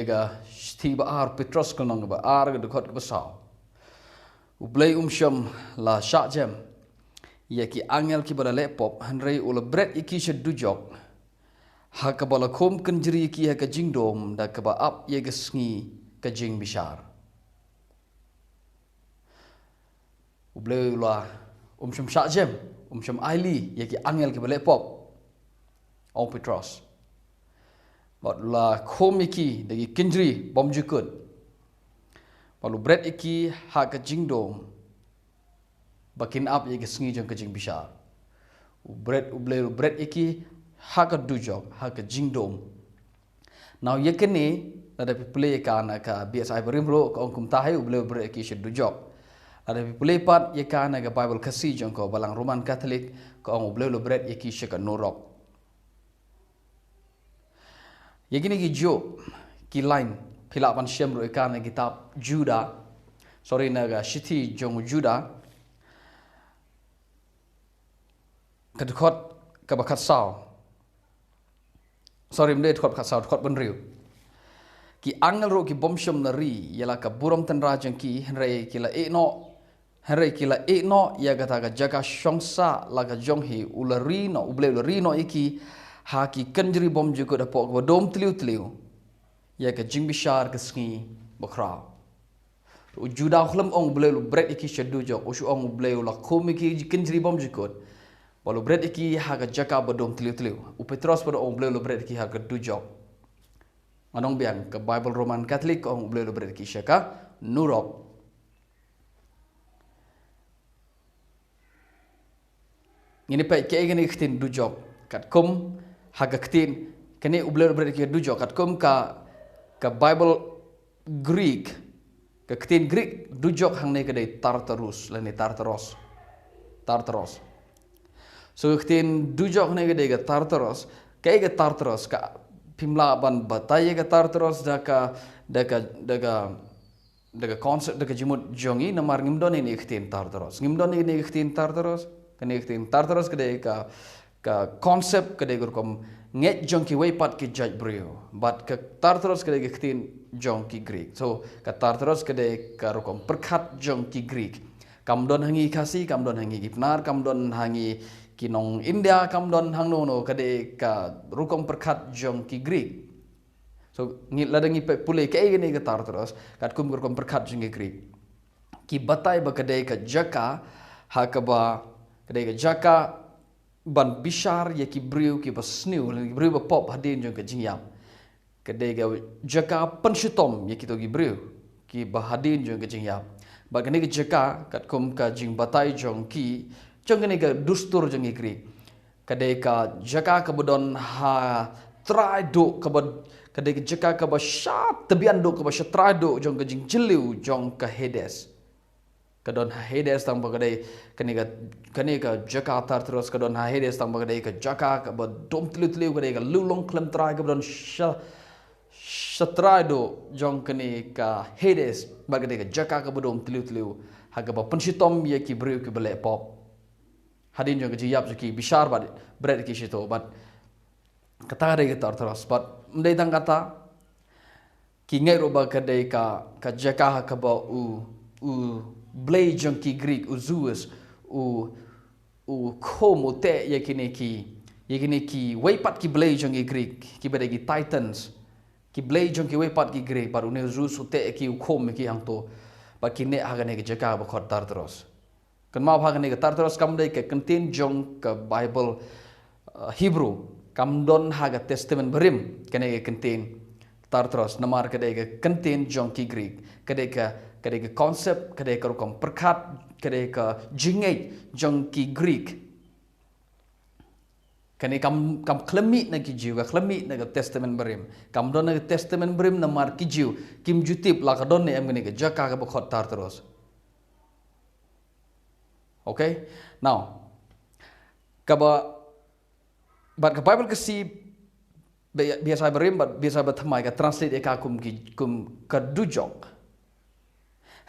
ga sti ba ar Petros kalong ba ar ga dukot ga basaw ublay umsham la sha jem ya ki angel ki bala lepop hanrei ula bret iki shedujok ha ka bala khom kanjri ki ha ka jingdom da ka ba ap ye ga sngi ka jing bishar ublay ula umsham sha jem umsham aili ya ki angel ki bala lepop on Petros Bot la komiki dagi kinjri bom jukut. Balu bread iki ha ka jingdom. Bakin up ye sengi jong ka jing bisa. Bread iki ha ka dujok ha ka jingdom. Now ye kene ada people ka na ka biasa berim ro ka ongkum tahe bread iki shed dujok. Ada people pat ye ka na ka Bible kasi jong ko balang Roman Catholic ka ong bread iki shed ka norok. Ye gini ki jo ki line pila pan shem ro ikan kitab Juda naga shiti jong Juda kadkhot ka bakat saw mde khot khat saw khot ban riu ki angel ro ki bom shem na ri yala ka buram tan rajang ki henrei kila e no ya gata ga jaga shongsa la ga jong hi ulari no uble ulari no iki haki kanjri bom juko da pok ba dom tliu ya ka jing bishar ka sngi bakra u juda khlam ong bleu bread iki shedu jo u shu ong bleu la khomi ki kanjri bom juko balu bread iki ha ka jaka ba dom tliu u Petros ba ong bleu bread iki ha ka du jo anong biang ka Bible Roman Catholic ong bleu bread iki shaka nurok ini pa ke gani khtin du jo kat kum hagaktin kene ubler ki dujo kat kom ka Bible Greek ka ktin Greek dujok hang ne kadai Tartaros so ktin dujok ne kadai ka Tartaros ka pimla ban batay ka Tartaros daga concept daga jimut jongi na mar ngimdon ni ktin Tartaros kene ktin Tartaros kadai ka konsep kadai gurkom nget jong ki weipat ki judge brio but ka Tartaros kadai ktin jong ki Greek so ka Tartaros kadai ka rukom perkhat jong ki Greek kamdon hangi kasi kamdon hangi gipnar kamdon hangi kinong India kamdon hangnono kadai ka rukom perkhat jong ki Greek so ngit ladangi pe pulai ka gini ka Tartaros kat kum gurkom perkhat jong ki Greek ki batai ba kadai ka jaka hakaba kadai ka jaka ban bishar ya ki briu ki basniu ki briu ba pop hadin jong ka jingyam kadai ga jaka penshitom ya ki to ki briu ki bahadin jong ka jingyam ba kani ki jaka kat kum ka jing batai jong ki jong kani ga dustur jong ki Greek kadai ka jaka ka bodon ha trai do ka bod kadai ka jaka ka ba shat tabian do ka ba shatrai do jong ka jing jiliu jong ka Hades kadon Hades tang bagade kani ka jaka Tartaros kadon Hades tang bagade ka jaka ka ba dom tliu kadai ka lulong klem trai ka don shatrai do jong kani ka Hades bagade ka jaka ka ba dom tliu ha ka ba penshitom ye ki briu ki bele pop hadin jong ka jiyap ki bishar ba bread ki shito but kata ka Tartaros but mdai tang kata ki ngai ro ba kadai ka jaka ka ba u blay jong ki Greek u Zeus u komo te yakini ki weipat ki blay jong ki Greek ki beda ki Titans ki blay jong ki weipat ki Greek baru ne Zeus u te ki u kom ki hang to ba ki ne hagane ki jaka ba khot Tartaros kan ma hagane ki Tartaros kam dai ke contain jong ka Bible Hebrew kam don haga testament berim kene ke contain Tartaros namar kadai ke contain jong ki Greek kadai ka konsep kadai ka rukom perkhat kadai ka jingai jong ki Greek kani kam klemi na ki jiu ka klemi na ka testament berim kam don na testament berim na mar ki jiu kim jutip la ka don ne em gani ka jaka ka bkhot Tartaros okay now but ka Bible kasi biasa berim biasa berthamai ka translate ka kum ka dujok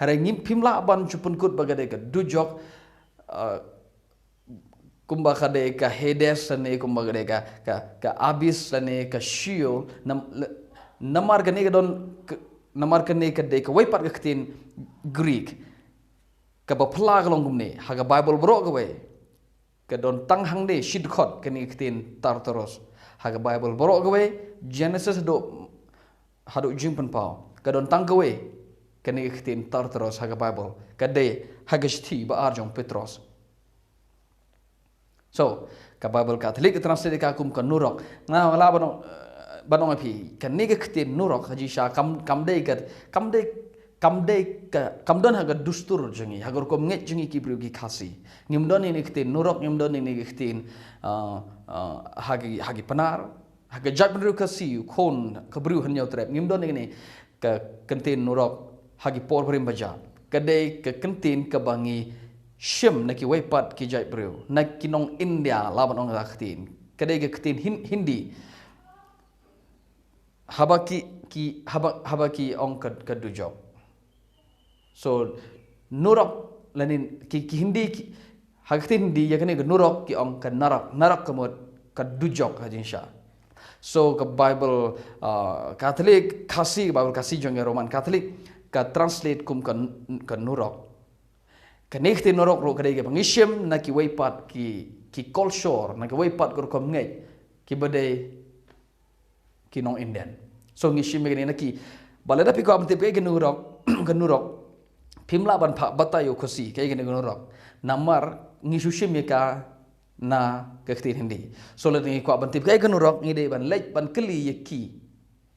hari ngim pimla ban chupun kut bagade ka dujok kumba kadai ka Hades lane kumba kadai ka Abyss lane ka Sheol namar gani ka don namar kani ka de ka wai pat ka tin Greek ka ba phla ka long gumne ha ka Bible bro ka we ka don tang hang de shid khot kani ka tin Tartaros ha ka Bible bro ka we Genesis do hadu jimpan pau ka don tang ka we kani ka tin Tartaros ha ka Bible ka de ha ka shti ba arjong Petros so ka Bible Catholic translate ka kum ka nurok na wala banong api kan ni ka tin nurok haji sha kam de kam don haga dustur jengi hagar kom nget jengi ki bru ki khasi ngim don ni tin nurok ngim don ni tin hagi panar haga jat bru ka si khon ka bru han yaw trep ngim don ni ka kentin nurok hagi por prim baja ka de ka kentin ka bangi shim na ki waipat ki jat bru na ki nong India laban ong ka tin ka de ka tin Hindi habaki ong ka dujok so nurok lanin ki Hindi hagtin Hindi ya kani ka nurok ki ong ka narak kamot ka dujok hajin sha so ka Bible Catholic Bible kasi jong Roman Catholic ka translate kum ka nurok ka nekti nurok ro ka de pangishim na ki waipat ki culture na ki waipat ko kom ngai ki bade kinong Indian so ngishim begini naki balada piko amte pe genurok pimla ban pha batayo khosi kai genurok namar ngisushim ka na kaktin Hindi so lati ko ban tip kai genurok ngide ban lej ban kli yeki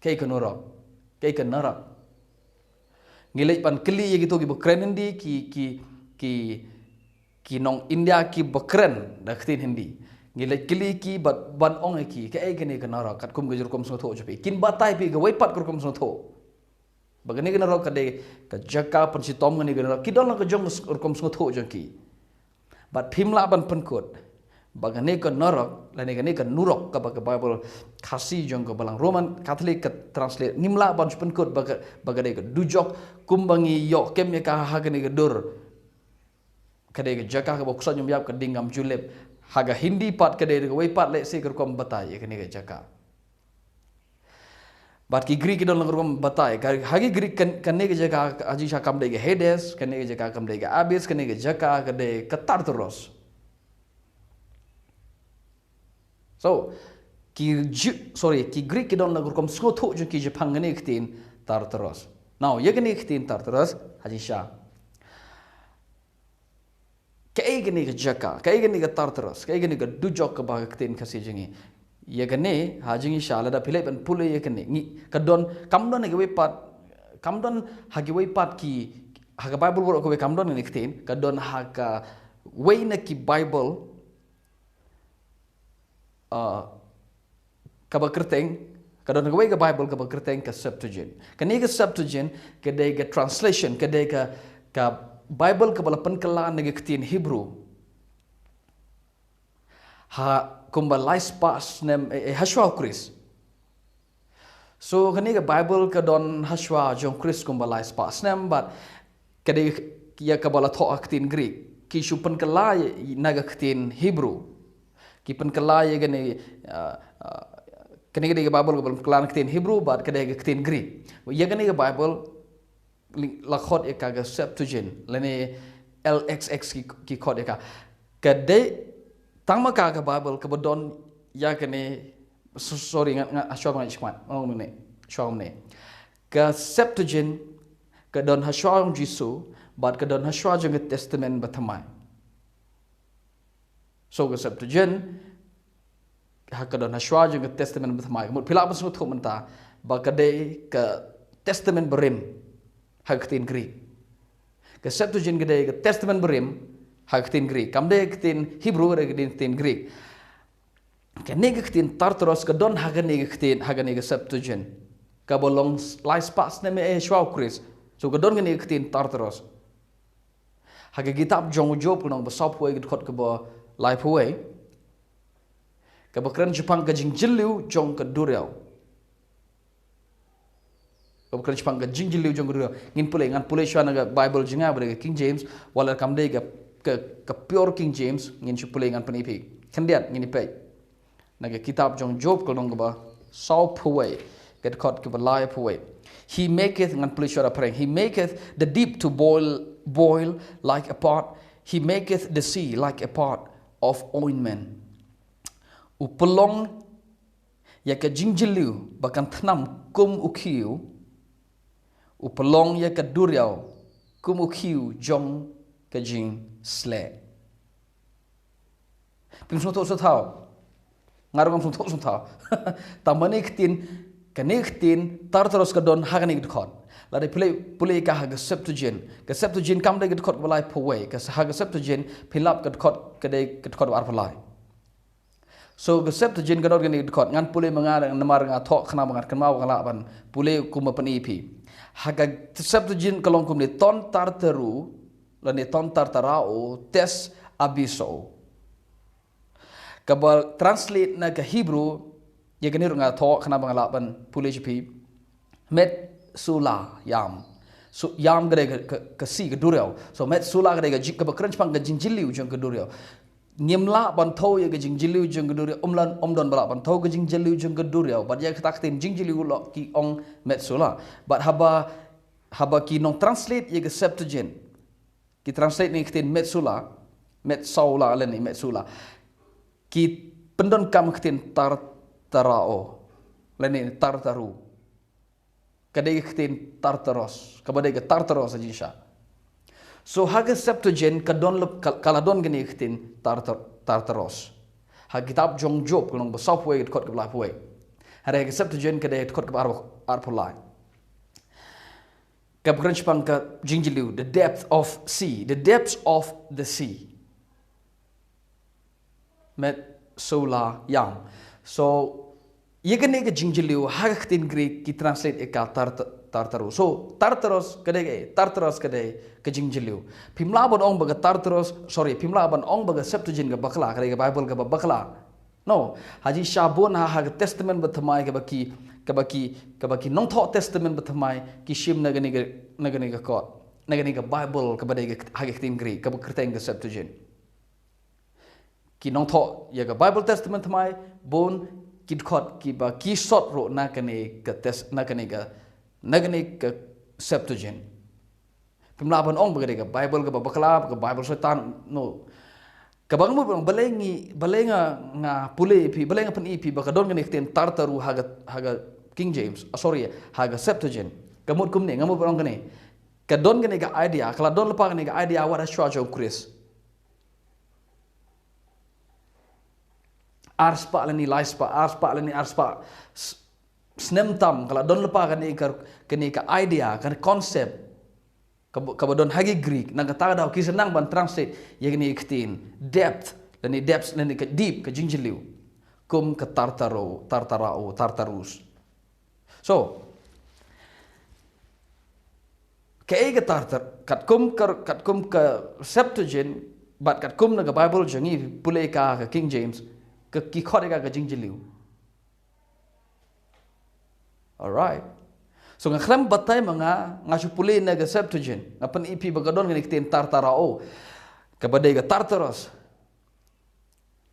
kai genurok kai kenarak ngilej ban kli yeki to ki bokren Hindi ki nong India ki bokren daktin Hindi ngilai kili ki ban ong ki ka ai gani kana kat kum gajur kum so tho japi kin batai pi ga wai pat kum so tho bagani kana ro ka de ka jaka pan si tom ngani kana ki don ka jong kum so tho jang ki bat phimla ban pan kot bagani ka narok lani gani ka nurok ka Bible khasi jong ka balang Roman Catholic ka translate nimla ban pan kot bagade ka dujok kumbangi yo kem ka ha gani ka dur kade ka jaka ka boksa nyum yap ka dingam julep haga Hindi pat kade ka wai pat le se ka kom batai ka ni ka jaka bat ki Greek don kom batai ka hagi Greek kan ne ka jaka aji sha kam de ka Hades kan ne ka jaka kam de ka Abyss kan ne ka jaka ka de ka Tartaros so ki Greek don kom sko tho ju ki Japan ne ka tin Tartaros now ye ka ne ka tin Tartaros aji sha kaya gani ka jaka, kaya gani ka Tartaros, kaya gani ka dujok ka baga katin kasi jengi. Ya gani hajingi shala da pilai ban pule ya gani. Ngi kadon kamdon hagi pat, kamdon hagi pat ki haga Bible bro ko kamdon ni katin, kadon haga way na ki Bible kabakerteng, kadon haga way ka Bible kabakerteng ka Septuagint. Kani ka Septuagint kadai ka translation, kadai ka Bible kabalapan kala nagikatin Hebrew ha kumbalais pas nem Hashwa Chris so kani ka Bible ka don Hashwa jong Chris kumbalais pas nem but kadi ya kabala tho akatin Greek ki supan kala nagikatin Hebrew ki pan kala ya gani kani ka Bible kabalan kala nagikatin Hebrew but kadi nagikatin Greek ya gani ka Bible lakhot eka ga Septuagint lene LXX ki khot eka kade tangma ka Bible ka bodon ya kene sorry nga ashwa nga chmat ne shawm ne ka Septuagint ka don hashwa Jisu but ka don hashwa jong Testament bathamai so ka Septuagint ka don hashwa jong Testament bathamai mut phila ba so tho manta ba ka de ka Testament berim hagtin Greek. Ke Septuagint gede ke Testament berim hagtin Greek. Kamde hagtin Hebrew hagtin Greek. Ke nege hagtin Tartaros ke don hagane ke Septuagint. Ka bolong lais pas neme shwa Chris. So ke don gane hagtin Tartaros. Hage kitab jong Job kunong basop way khot ke bo life way. Ke bakran Jepang ke jingjilu jong ke Duriau. Bukan cuma ke jingjil jong guru ngin pule shwa naga Bible jinga bre King James wala kam de ke pure King James ngin chu pule ngan penipi kendiat ngini pe naga kitab jong Job ko nong ba sau phuwai get caught ke balai puwe. He maketh ngan puli syara praying. He maketh the deep to boil like a pot. He maketh the sea like a pot of ointment. Upelong ya ka jingjiliu bakan thnam kum ukhiu. Upelong ya ka duriau kum ukhiu jong ka jing sle. Pim suntok sutau. Ngarung suntok sutau. Tamani ktin kaniktin tartaros ka don haganik dkhot. Lari pulai ka haga Septuagint kam de dkhot balai puwe ka haga Septuagint philap ka dkhot ka de dkhot war balai. So the Septuagint ka dot gani dkhot ngan pulai mangar namar nga thok khna mangar kan mau ngala ban pulai kuma pan ipi. Haga Septuagint kalong kum ni ton tartaru lani ton tartarao tes abiso. Kabal translate na ka Hebrew ya ganir nga tho khana bangalaban pulay jipi met sula yam so yam gade ka si ka durel so met sula gade ka jik ka crunch pang ka jingjiliu jong ka durel nyemla ban tho ya ka jingjiliu jong ka durel omlan omdon bala ban tho ka jingjiliu jong ka durel bat ya tak tin jingjiliu lo ki ong met sula but haba ki non translate ya ka Septuagint ki translate ni tin met saula alani met sula ki pendon kam ktin tarao leni tartaru kadai ktin tartaros kabadai ke tartaros ajisha so haga Septuagint kadon kaladon gani ktin tartaros ha kitab jong job kulong basapwe kot kabla pwe hare haga Septuagint kadai kot kab arpulai kab crunch pang ka jingjiliu the depths of the sea met sola yang so yegane ke jingjiliu hak tin Greek ki translate eka tartaru so tartaros kade ke jingjiliu pimla ban ong baga pimla ban ong baga Septuagint ga bakla kade Bible ga bakla no haji shabon ha testament bathamai ke baki nong tho testament bathamai ki shim nagani ga kot nagani ga Bible ka bade ga hak tin Greek ka kerteng ga Septuagint ki nong tho ya ga Bible testament mai bon kid khot ki ba ki sot ro na kane ka test na kane ka Septuagint pimla ban ong bagade ga Bible ga bakla ga Bible setan no ka bang mo balenga nga pule pi balenga pan ipi ba ka don ga nekten tartaru haga King James haga Septuagint kamut kumne ngamu ban ong gane ka don ga ne ga idea kala don lepa ga ne ga idea what a church of Christ arspa lani arspa snem tam kalau don lepa kan ka idea kan konsep kabadon hagi Greek nang kata daw kisenang ban translate yagni iktin depths lani ka deep ka jingjiliu kum ka tartarus so kay ka tartar kat kum ka Septuagint bat kat kum na Bible jangi pulay ka King James ki khorega ka jingjiliu alright so nga khram batay mga nga supuli na ga Septuagint nga pan ipi bagadon nga niktin tartarao kabadai ga tartaros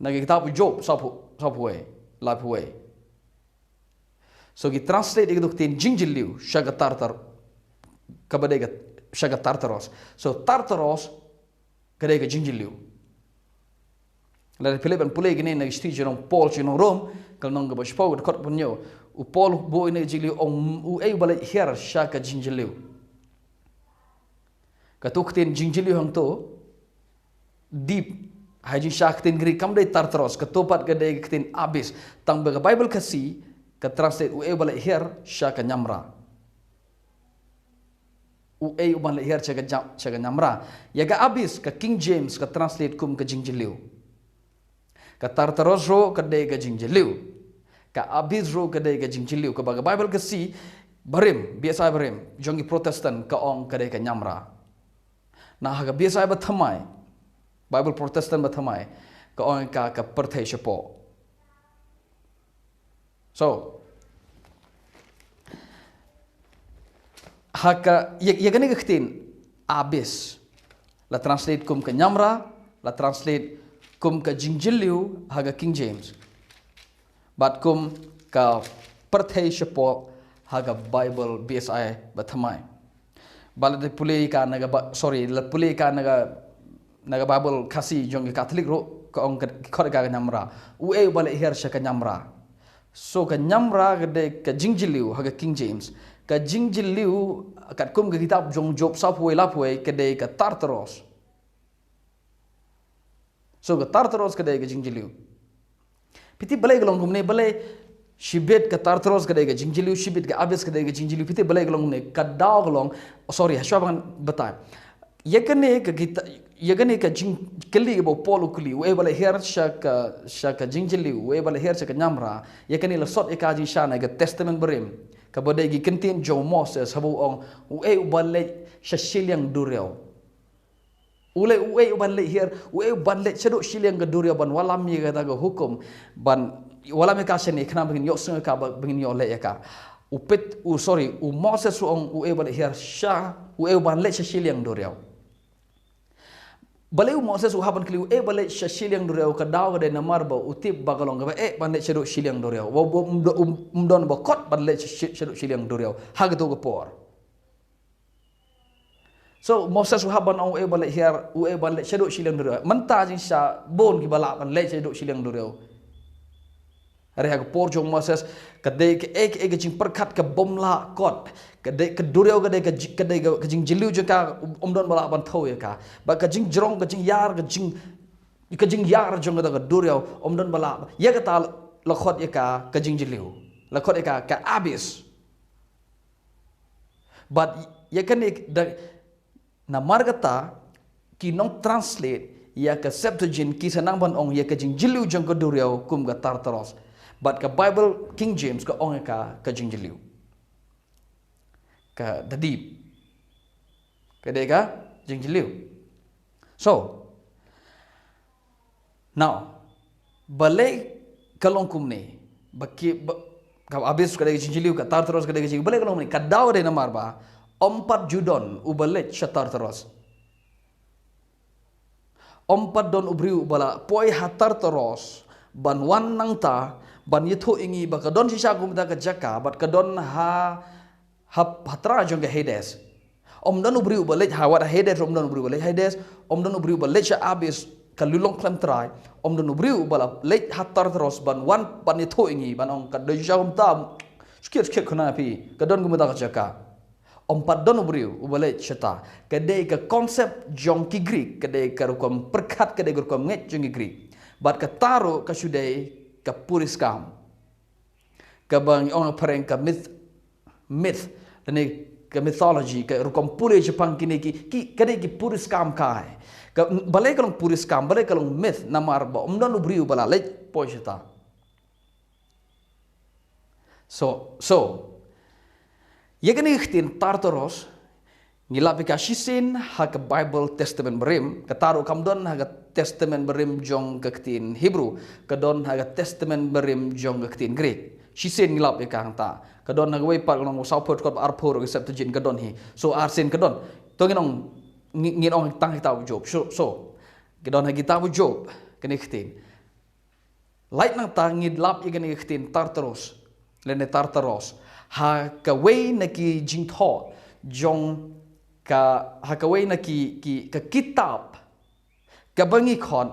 nagikitapu Job sapwe lapwe so gi translate igduktin jingjiliu shaga tartar kabadai ga shaga tartaros so tartaros kadai ga jingjiliu la Philip pulai gini na isti jerong Paul jerong Rome kalau nong gabas pau dekat punyo u Paul bo ini jiliu ong u ei balai her shaka jingjiliu katuktin jingjiliu hang to deep haji shaktin Greek kam dai tartaros katopat gadai kitin abis tang baga Bible kasi ka translate u ei balai her shaka nyamra u ei balai her shaka nyamra yaga abis ka King James ka translate kum ka jingjiliu ka tartaros ro kadai ka jingjiliu ka abis ro kadai ka jingjiliu ka baga Bible kasi barim biasa barim jongi Protestant ka ong kadai ka nyamra na haga biasa ba thamai Bible Protestant ba thamai ka ong ka perthai shapo so haka yagani gaktin abis la translate kum ka nyamra la translate kum ka jingjiliu haga King James bat kum ka perthai shapo haga Bible BSI batamai bala de pulei ka naga la pulei ka naga Bible kasi jong Catholic ro ka ong ka ka nyamra ue bala her sha ka nyamra so ka nyamra gede ka jingjiliu haga King James ka jingjiliu kat kum ga kitab jong Job sapwe lapwe kede ka Tartaros so ka Tartaros kede ka jingjiliu piti balai galong gumne balai shibet ka Tartaros kede ka jingjiliu shibet ka abes kede ka jingjiliu piti balai galong gumne ka daw galong sorry hashwaban bata yekane ka jing kali bo polu kali we balai her shaka jingjiliu we balai her shaka nyamra yekane la sot ekaji shana ga testament berim ka bodai gi kentin jo Moses habu ong we balai shashiliang dureo ule banle hier banle chado shiliang ga duria ban walam ye ga hukum ban walam ka sene khna bangin yo sunga ka bangin yo le ka upet sorry Moses ong banle hier sha banle shiliang duria bale Moses haban kli banle shiliang duria ka daw ga namar ba utip bagalong ga banle chado shiliang duria umdon ba kot banle chado shiliang duria haga to ga por so Moses haban ong bala hier bala shadow shiliang durio manta jing sha bon ki bala ban le shadow shiliang durio are ha por jong Moses kade ke ek jing perkat ke bom la kot kade ke durio kade ke jing jilu jeng ka don bala ban thau ya ka ba ka jing jrong ka jing yar ka jing yar jong ka durio don bala ya ka ta la khot ya ka jing jilu la khot ya ka abis but ya kan na margata ki nong translate ya ka Septuagint ki sanang ban ong ya ka jing jilu jong ka duriao kum ka Tartaros but ka Bible King James ka ong ka jing jilu ka dadib ka de ka jing jilu so now balai kalong kum ne baki ka abis ka de jing jilu ka Tartaros ka de jing balai kalong ne ka daw de na marba 4 Judon ubalet sa Tartaros. 4 don ubriu bala poi ha Tartaros ban wan nang ta ban yitho ingi ba kadon si siya gumda ka jaka bat kadon ha hatra jong ga Hades. Don ubriu balet ha wat Hades don ubriu balet Hades don ubriu balet sa abis kalulong klem try don ubriu bala let ha Tartaros ban wan ban yitho ingi ban ong kadon siya gumta skit khona pi kadon gumda ka jaka 4 don ubriu ubale chata kade ka konsep jong ki Greek kade ka rukom perkat kade rukom nget jong Greek bat ka taro ka sudai ka puriskam ka bang ong pareng ka myth dane ka mythology ka rukom puri Jepang kini ki kade ki puriskam kai ka balai kalong puriskam balai kalong myth namar ba don ubriu bala let po chata so Yagani ikhtin Tartaros ngilapika shisin ha ka Bible Testament berim kataro kamdon ha ka Testament berim jong kaktin Hebrew kadon ha ka Testament berim jong kaktin Greek shisin ngilapika hangta kadon ha wei pat ngong saupot kot arpor ke Septuagint kadon hi so arsin kadon to nginong tang kitab Job so kadon ha kitab Job kani ikhtin light nang tangid lap yagani ikhtin Tartaros lene Tartaros ha ka wei na ki jing tho jong ka ha ka wei na ki ka kitab ka bangi khon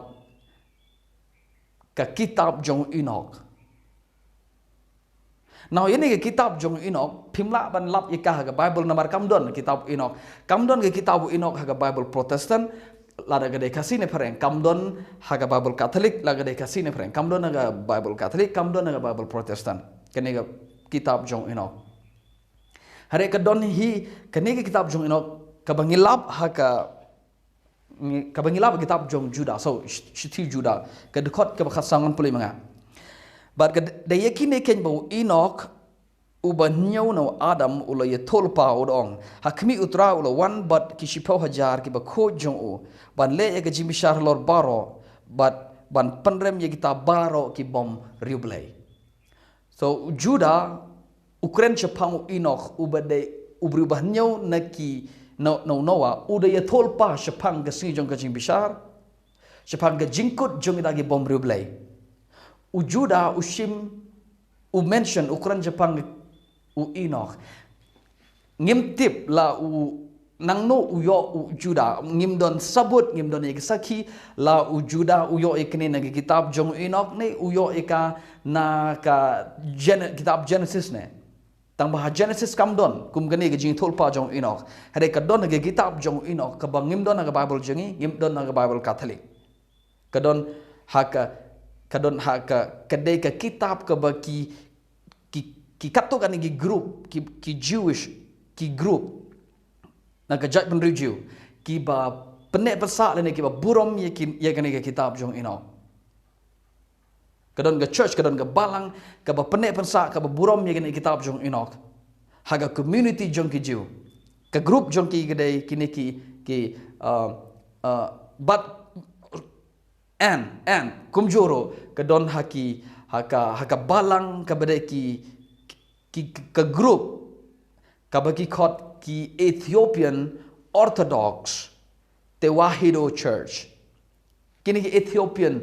ka kitab jong Enoch now ini ka kitab jong Enoch phimla ban lap ika ha ka Bible namar kamdon kitab Enoch kamdon ka kitab Enoch ha ka Bible Protestant lada ga de kasine pareng kamdon ha ka Bible Catholic laga de kasine pareng kamdon ha ka Bible Catholic kamdon ha ka Bible Protestant kene ga kitab jong Enoch hare ka don hi kane ka kitab jong Enoch kabangilap ha kabangilap kitab jong Juda so shiti Juda ka dekot ka bakasangan pulay mga but ka dayakine ken bo Enoch ubanyaw no Adam ulo yetolpa udong hakmi utra ulo wan but kishipo hajar ki bakho jong u ban le ka jimishar lor baro but ban panrem ye kita baro ki bom riublay so Juda ukren chapang Enoch ubade ubrubah nyaw naki Noah udah ya tolpa chapang gasing jong kajing bishar chapang gajingkut jong idagi bom riublay Juda ushim mention ukren chapang u Enoch. Ngim tip la u nang no u yo u Juda ngim don sabut ngim don ik sakhi la u Juda u yo ikne na kitab jong Enoch ne u yo ika na ka kitab Genesis ne tang bah Genesis kam don kum gani ke jing thulpa jong Enoch hare ka don ke kitab jong Enoch ka bangim don na Bible jongi ngim don na Bible Catholic ka don haka kadai ka kitab ka ba ki kapto kan ki group ki Jewish ki group na kajat pun review ki ba penek pesak lene ki ba burom ye kene ke kitab jong Enoch kadon ke church kadon ke balang ka ba penek pesak ka ba burom ye kene kitab jong Enoch haga community jong ki Jew ka group jong ki gede kini ki but and kumjoro kadon haka balang ka bade ki group ka bagi kot ki Ethiopian Orthodox Tewahedo Church kini ki Ethiopian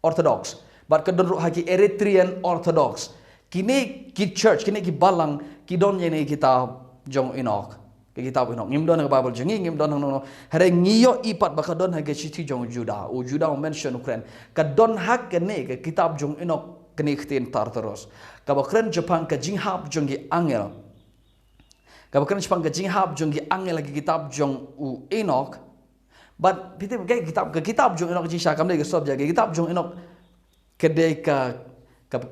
Orthodox but kadon ro haki Eritrean Orthodox kini ki church kini ki balang ki don yene kitab jong Enoch ke kitab Enoch ngim don Bible jengi ngim don no hare ngiyo ipat bakadon hage chiti jong Juda o Juda mention Ukraine kadon hak kene ke kitab jong Enoch kene khtin Tartaros ka bakren Japan ka jinghap jong gi angel ka bakren Japan ka jinghap jong gi angel ke kitab jong u Enoch but piti ke kitab jong Enoch jing kam le ke sob jage kitab jong Enoch kede ka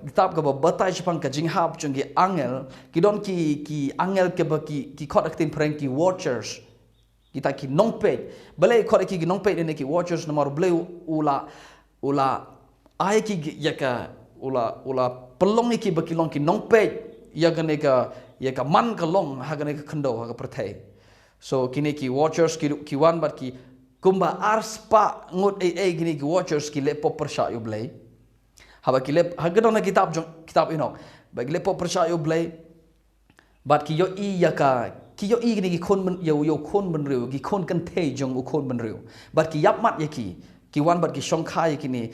kitab ka batai Japan ka jinghap jong gi angel kidon ki angel ke ba ki khot aktin prank ki watchers kita ki nongpe bale khot ki nongpe ne ki watchers nomor ble ula ai ki yaka ula pelong ki ba ki long ki nongpe yaka man ka long ha gane ka khando ha ka perthai so kini ki watchers ki wan bat ki kumba arspa ngut gini ki watchers ki lepo persha yu blai haba ki lep hagadona kitab Enoch bagi lepo persha yu blai bat ki yo gini ki khon ben yo khon ben riu ki khon kan thei jong u khon ben riu bat ki yap mat ki wan bat ki shongkhai kini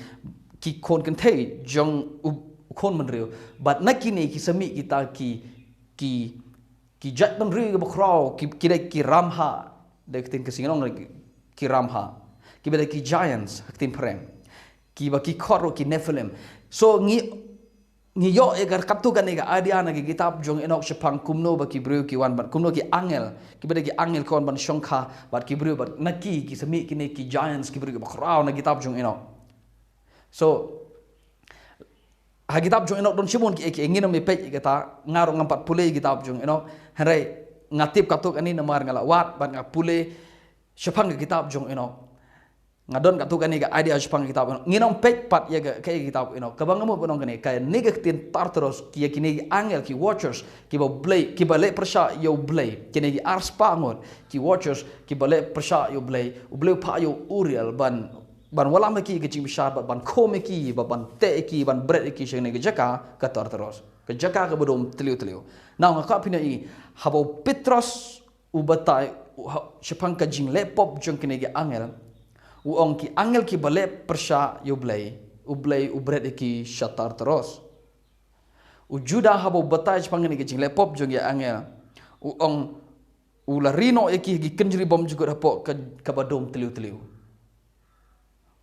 ki khon kan thei jong u khon ben riu bat nakini ki sami kita ki jat ben riu ba khrau ki ramha dek tin ke singnong ki ramha ki beda ki giants haktin prem ki ba ki khoro ki nephilim so ngi yo egar kaptu kan ega adiana ki kitab jong Enoch sepang kumno ba ki breu ki wan ban kumno ki angel ki beda ki angel kon ban shongkha bat ki breu bat naki ki semi ki giants ki breu ba khrau na kitab jong Enoch so ha kitab jong Enoch don simon ki nginom me pej kata ngaro ngampat pule kitab jong Enoch hare ngatip katuk ani namar ngala wat ban ngapule sepang kitab jong Enoch ngadon katuk ani ga idea sepang kitab Enoch nginom pej pat ya ga kay kitab Enoch kabangamu bonong kani kay negatin Tartaros ki kini angel ki watchers ki ba blay ki ba le persha yo blay kini ki arspa ngon ki watchers ki ba le persha yo blay u blay pa yo Uriel ban wala maki ke jing bishar ban komeki ban te ki ban bread ki shene ke jaka ka Tartaros ke jaka ka bodom tliu now ngaka pina i habo Petros u batai sepang ka jing le pop jong kini ki angel uong ki angel ki bale persha yo blay u bread ki shatar teros u Juda habo batai sepang ni ki jing le pop jong ya angel uong ularino eki ki kenjri bom juga dapo ka badom tliu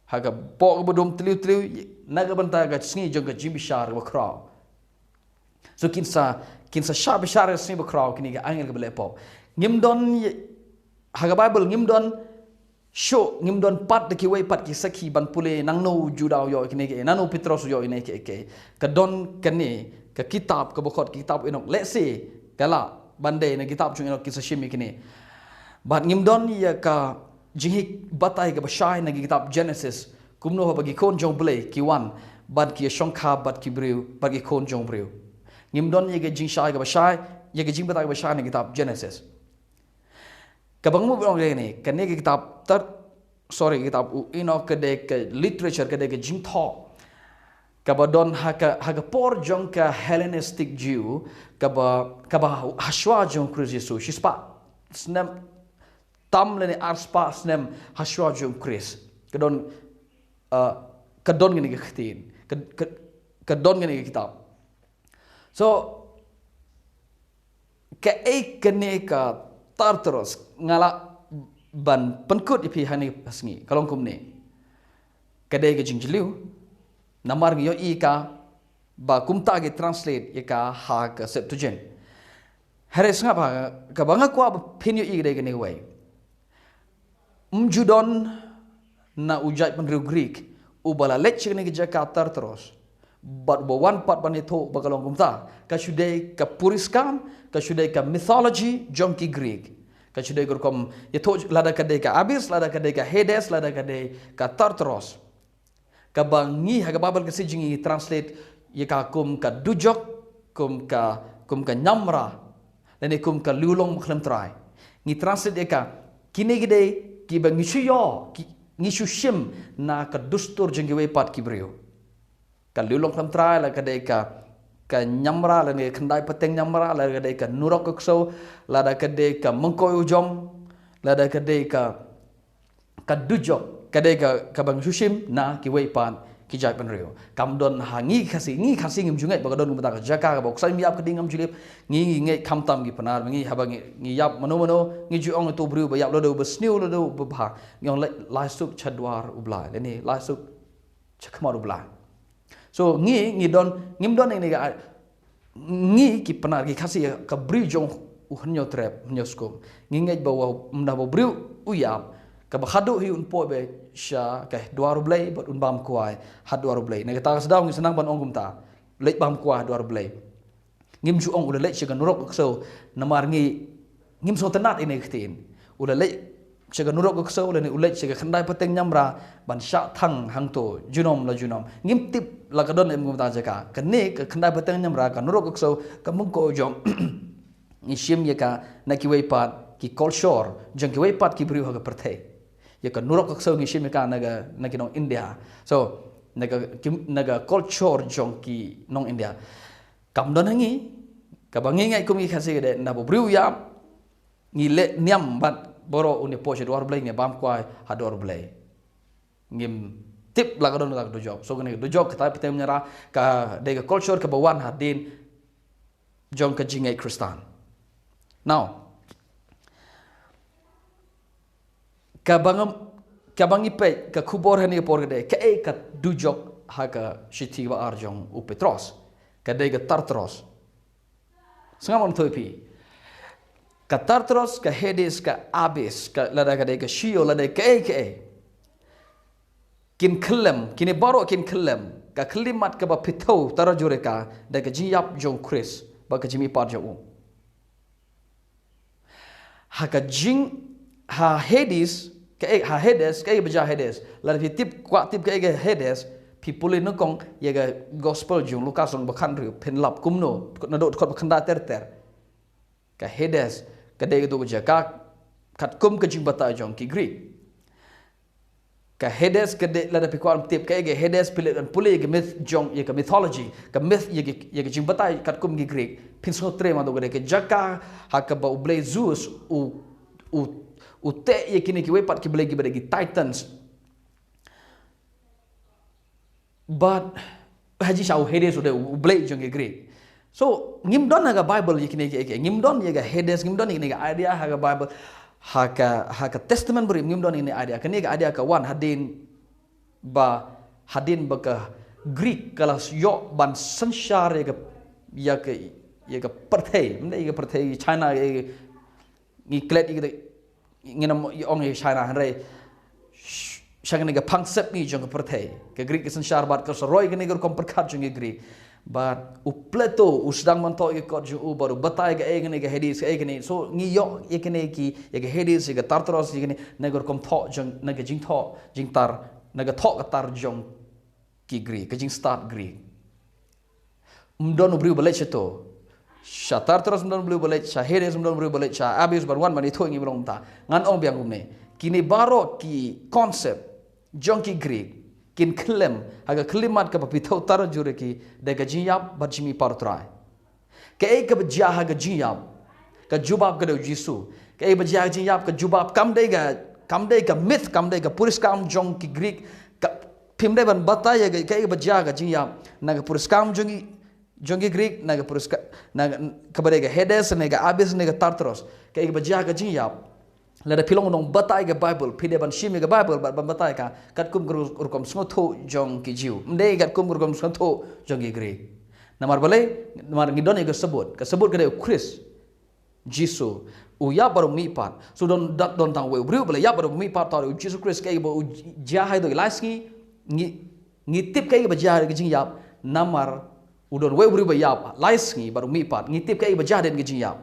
haga po bodom tliu naga banta ga sngi jong ka jimbishar wa kraw so kinsa sha bishar sngi ba kraw kini ga angel ka bale pop ngimdon haga Bible ngimdon show ngimdon pat de ki way pat ki sakhi ban pule nang no Juda yo kini ke nano Petros yo ine ke ka don kani ka kitab ka bokot kitab Enoch let's say kala bande na kitab jong Enoch kisa shimi kini bat ngimdon ya ka jinghi batai ka bashai na kitab Genesis kumno bagi kon jong blay ki wan bat ki shongkha bat ki breu bagi kon jong breu ngimdon ye ga jing shai ka bashai ye ga jing batai ka bashai na kitab Genesis kabangmu bolong ni kani kitab kitab Enoch kede ke literature kede ke jing talk kabadon haga por jong ka Hellenistic Jew kaba hashwa jong Christ Jesus shispa snem tam lene arspa snem hashwa jong Christ kadon ngene khtin kadon ngene kitab so ke kene ka Tartarus ngala ban penkut ipi hani pasngi kalong kumne kadai ke jingjliu namar ngiyo ika ba kumta ge translate ika ha ka Septuagint hares ngapa ka banga kwa pinyo i gede gene way Judon na ujat penriu Greek ubala lech gene jaka Tartarus but one part banito bagalong kumta ka shudai ka puriskam ka shudai ka mythology jonki Greek ka shudai gorkom yato lada kadai ka Abyss lada kadai ka Hades lada kadai ka Tartarus ka bangi haga babal ka sijingi translate yaka kum ka dujok kum ka nyamra dan kum ka lulong makhlem trai ngi translate yaka kini gede ki bangi shuyo ngi shushim na ka dustur jengi wepat ki brio ka lulong makhlem trai la kadai ka nyamra la ngi kandai peteng nyamra la kadai ka nurok kokso la da kadai ka mengkoy ujom la da kadai ka dujok kadai ka bang shushim na ki wepan ki jai penrio kam don hangi khasi ngim jungai bagadon kumata ka jaka ka boksai miap kedingam julip ngi kamtam gi panar ngi habang ngi yap mano ngi ju ong to bru ba yap lo do besniu lo do ba ngi ong lai suk chadwar ubla leni lai suk chakmar ubla so ngi don ngim don ni ga ngi ki panar gi khasi ka bru jong uhnyo trap nyosko ngi ngai ba wa mda ba bru uyap ka bakhadu hi un po be sha ka duar blai but un bam kuai had duar blai ne ta sedang ngi senang ban ongum ta lek bam kuai duar blai ngim ju ong ula lek chiga nurok so namar ngi ngim so tenat ini khtin ula lek chiga nurok so ula ni ula chiga khandai pateng nyamra ban sha thang hang to junom la junom ngim tip la ka don em ngum ta jaka ka ne ka khandai pateng nyamra ka nurok so ka mung ko jom ngi shim ye ka na ki wei pat ki culture jang ki wei pat ki bri ha ka perthei ya ka nurok so ngi shim ka na ki nong India so naga culture jong ki nong India kam don hangi ka bangi ngai kum ki khasi de na bo bru ya ngi le niam bat boro uni po dor blai nge bam kwai ha dor blai ngim tip la ka don ka do job so ngi do job ka pitem nyara ka de ka culture ka bawan hadin jong ka jingai Kristan now kabangi pe ka kubor hani por gede ka dujok ha ka shiti ba arjong u Petros ka de ka Tartaros sengamon thopi ka Tartaros ka Hades ka Abyss ka lada ka de ka Sheol lada ka kin klem kini baro kin klem ka klimat ka ba pitau tarajure ka de ka jiyap jong Chris ba ka jimi par jong ha ka jing ha Hades ha Hades ka baja Hades la tip kwa tip ka Hades people no kong ye ga gospel jung Lukas on bakhan ri pen lap kumno na do khot bakhan da ter ka Hades ka de do ja ka kat kum ka jing bata jong ki Greek ka Hades ka de la da kwa tip ka Hades pile an pule ge myth jong ye ka mythology ka myth ye ga jing bata kat kum ki Greek pin so tre ma do ga jaka ha ka ba uble Zeus u te ye kini ki wepat ki belagi badagi Titans but haji shau Hades udah ublay jong ki Greek so ngim don naga Bible ye kini ki ngim don ye ga Hades ngim don ini ga idea haga Bible haka testament beri ngim don ini idea kini ga idea ka wan hadin ba ka Greek kalas yo ban sanshar ye ga perthei mende ye ga perthei China ye ngi klet ye nginam ong ye China hanre shang nega pangsep ni jong perthei ke Greek isen sharbat ka roy ke negur kom perkat jong Greek but u Plato u sedang manto ye kot jong u baru batai ga e nega Hades e ne so ngi yo ye ke ne ki ye ga Hades ye ga Tartaros ye ne negur kom tho jong nega jing tho jing tar nega tho ka tar jong ki Greek ke jing start Greek mdon bri balai cheto sha Tartaros mdon bri balai sha Hades mdon bri balai sha Abyss barwan mani tho ngi blong ta ngan ong biang umne kini baro ki konsep jongki Greek kin klem aga klimat ka papithau tar jure ki de ga jiyap bajimi partrai ke ek ba jaha ga jiyap ka jubab ga jisu ke ba jaha jiyap ka jubab kam de ga myth kam de ga puriskam jongki Greek ka pimde ban bataya ga ke ba jaha ga jiyap na ga puriskam jongi Jongki Greek naga puruska naga kepada ga Hades naga Abis naga Tartaros ke ega bajaga jinyap lada pilong nong batai ga Bible pide ban shimi ga Bible ban batai ka kat kum urkom sngoto jongki jiu mde kat kum urkom sngoto jongki Greek namar balai namar ngidon ega sebut kada Chris Jisu uya baru mipat so don tang we bru balai ya baru mipat tahu Jesus Christ ke ega jahai do laski ngitip ke ega bajaga jinyap namar udon we beri bayap laisngi baru mipat ngitip kai bajah den gejiyap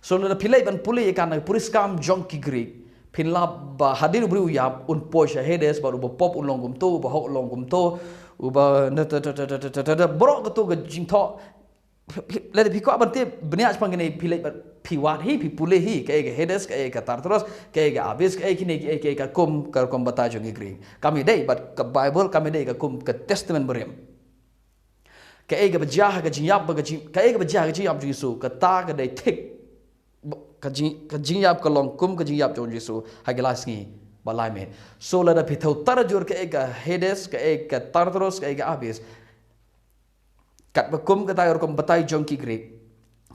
so na pilai ban pulai kan puriskam jongki Greek pinlab ba hadir beri uyap un posha Hades baru ba pop ulongum to ba hok longum to uba borok to gejing to lade piko abante benya pangene pilai piwat hi pipulai hi kai ga Hades kai ga Tartaros kai ga Abis kai kini kai ga kum bata jongki Greek kami dei but ke Bible kami dei ga kum ke testament berem kaega bajah ka jinyap ba kaega bajah ka jinyap Yesu kata ka dai tik ka jinyap ka longkum ka jinyap jon Yesu hagelas ngi balai me so la da pitau tarajur kaega Hades kaega Tartaros kaega Abis kat bakum ka tayur kom batai jongki Greek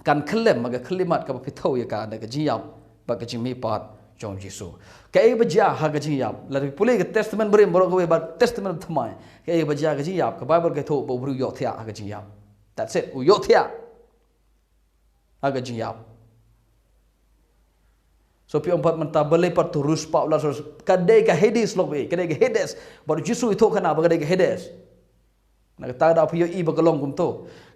kan klem maga klimat ka pitau ya ka da ka jinyap ba ka jimi pat jon Yesu kaega bajah ha ka jinyap la pulai ka testament berim borok we ba testament thamai kaega bajah ka jinyap ka Bible ka tho bo bru yo thya ha ka jinyap that's it u yo thya ha ka jinyap so pi ompat menta balai par turus pa ulas kadai ka Hades lok we kadai ka Hades baru Yesu itu kana ba kadai ka Hades na ta da pio i ba kalong kum to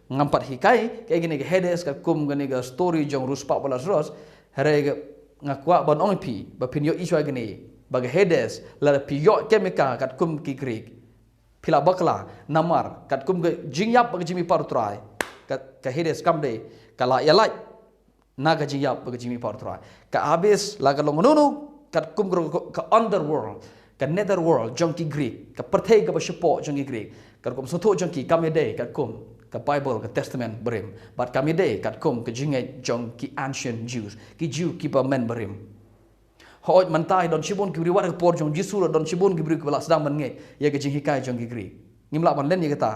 ngampat hikai kaega ni ka Hades ka kum gani ga story jong rus pa ulas ros harega ngakwa ban ong pi ba pinyo iswa gani baga Hades la piyo kemika kat kum ki Greek pila bakla namar kat kum ge jingyap baga jimi par trai ka Hades kamde kala yalai naga jingyap baga jimi par trai ka Abis la ka longonunu kat kum ka underworld ka netherworld jongki Greek ka perthai ka bashipo jongki Greek kat kum soto jongki kamede kat kum ka Bible ka testament berim but kami dei kat kum ka jingai jong ki ancient Jews ki Jew ki ba men berim hoj mantai don chibon ki riwat ka por jong Jesu don chibon ki bri ka sedang men ngai ya ka jing hikai jong ki Greek ngimla ban len ya kata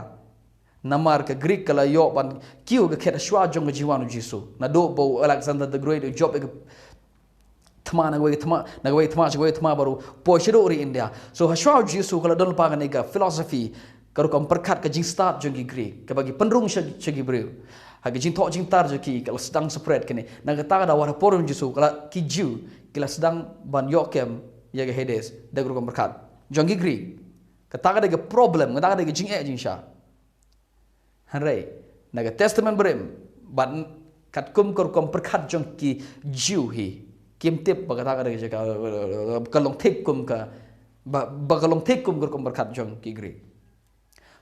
namar ka Greek kala yo ban kiu ka khet shwa jong ka jiwanu Jesu na do bo Alexander the Great job ka thma baru poshiro ri India so hashwa Jesu kala don pa ka philosophy kalau kau perkat ke jing start jengki Greek ke bagi penrung segi breu hagi jing tok jing tar jengki kalau sedang spread kini nak kata ada warna porun Jesu kalau ki Jew kalau sedang ban yokem ya ke Hades dah kau perkat jengki Greek kata ada ke problem kata ada ke jing jing sha hanrei nak testament berem ban kat kum kau perkat jengki Jew hi kim tip kata ada ke kalong tik kum ka bagalong tik kum kau perkat jengki Greek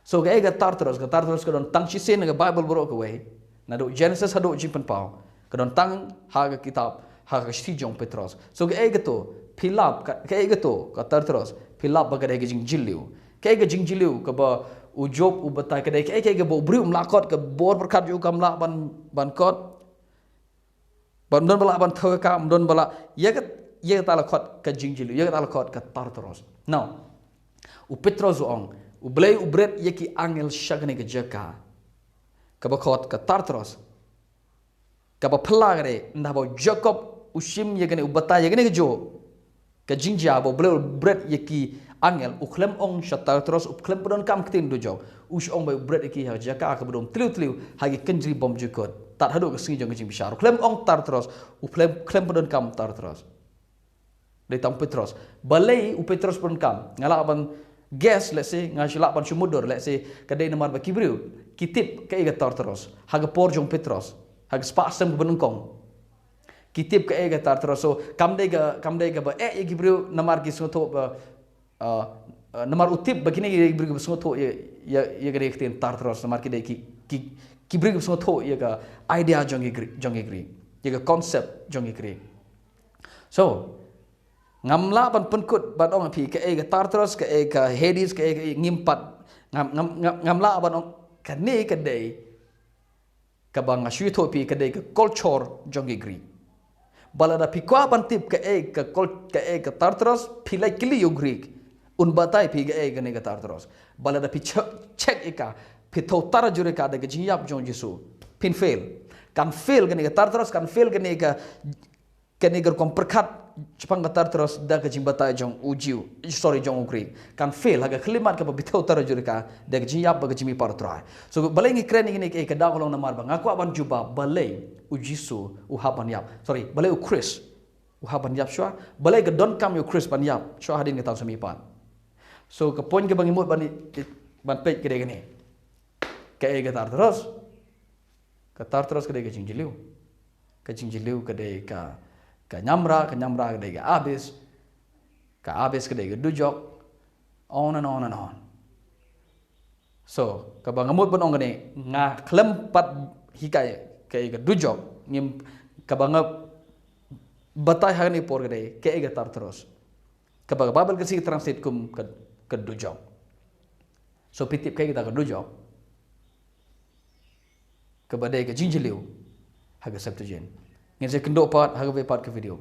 so kaega Tartaros ka don tang chisen ga Bible bro ka we na do Genesis hado jimpan pau ka don tang ha ga kitab ha ga si jong Petros so kaega to Philip kaega to ka Tartaros Philip ba ga jing jiliu kaega jing jiliu ka ba u job u batai ka kaega bo bru mlakot ka bor berkat ju kam la ban kot ban don bala ban thơ ka don bala ya ta la khot ka jing jiliu ya ta la khot ka Tartaros now u Petros ong ublay ubret yaki angel shagne ke jaka kabakot ka Tartaros kaba pelagre ndabo Jacob ushim yagane ubata yagane ke jo ka jingja bo blay ubret yaki angel uklem ong sha Tartaros uklem podon kam ktin do jo ush ong bay ubret yaki ha jaka ka bodom tliu hagi kenjri bom jukot tat hado ka singi jong jing bishar uklem ong Tartaros uklem podon kam Tartaros de tam Petros balai u Petros podon kam ngala ban guess let's say ngashilak pan sumudur let's say kadai namar ba kibriu kitip ka ega Tartaros haga por jong Petros haga spasem benungkong kitip ka ega Tartaros so kamdai ga ba kibriu namar ki soto ba namar utip bagini kibriu soto ya gade kten Tartaros namar ki dai kibriu soto ya ga idea jong igri ya ga concept jong igri so ngamla ban penkut ban ong pi ke Tartaros ke Hades ke ngimpat ngamla ban ong kane kedai ka bang ashuito pi kedai ke culture jongi Greek balada pi kwa ban tip ke Tartaros pi like kili yo Greek un batai pi ke ne ke Tartaros balada pi check ika pitau tar jure ka daga jinyap jong Yesu pin fail kan fail gani ga tar terus kan fail gani ga kom perkat Jepang tar terus daga jimbata jong ujiu jong ukri kan fail haga khlimat ka pitau tar jure ka daga jinyap baga jimi par trai so balai ngi kren ngi ke da kolong namar bang aku aban juba balai ujisu uhaban yap balai ukris uhaban yap shwa balai ga don kam yu kris ban yap shwa hadin ga taw samipan so ke poin ke bang imut ban pej gede gini ke tar terus ke jingjiliu ke nyamra ke abis ke dujok on and on so ke bang imut ban ong gini nga klem pat hikai ke dujok ngim ke bang batai hani por gede ke tar terus ke bang babel ke si transit kum ke dujok so pitip ke kita ke dujok ke badai ke jinjiliu haga Septuagint ngin se kendok pat haga ve pat ke video